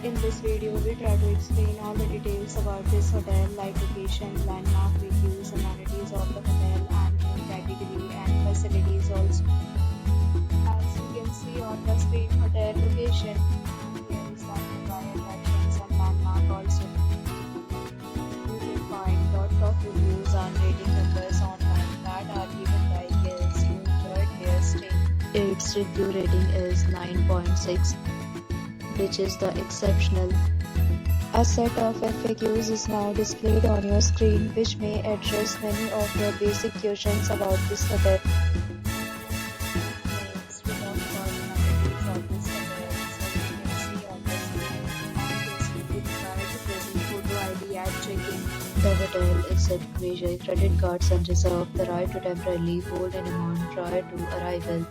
In this video, we try to explain all the details about this hotel, like location, landmark, reviews, amenities of the hotel, and room category and facilities also. As you can see on the screen, hotel location. Here is the nearby attractions and landmark also. You will find lots of reviews and rating numbers online that are given by guests who enjoyed their stay. Its review rating is 9.6, which is the exceptional. A set of FAQs is now displayed on your screen, which may address many of your basic questions about this hotel. Next, we talk about the amenities of this hotel. So you can see on the screen, all guests will be required to present photo ID at check-in. The hotel accepts major credit cards and reserves the right to temporarily hold an amount prior to arrival.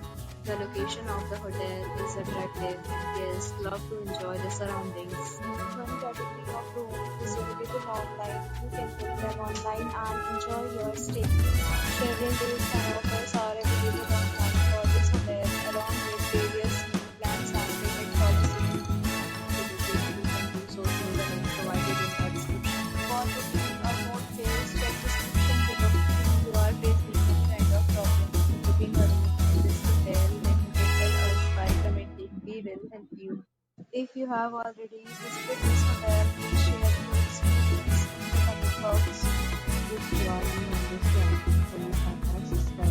The location of the hotel is attractive and guests love to enjoy the surroundings. One category of room is available online. You can book them online and enjoy your stay. Several dates and offers are available online for this hotel, along with various meal plans and payment policies. To visit, you can do so through the link provided in the description. For booking or more details, check description below. If you are facing any kind of problem booking a room in this hotel, then you can tell us by commenting. We will help you. If you have already visited this hotel, please share your experience in the comment box. If you are new on this channel, then you can subscribe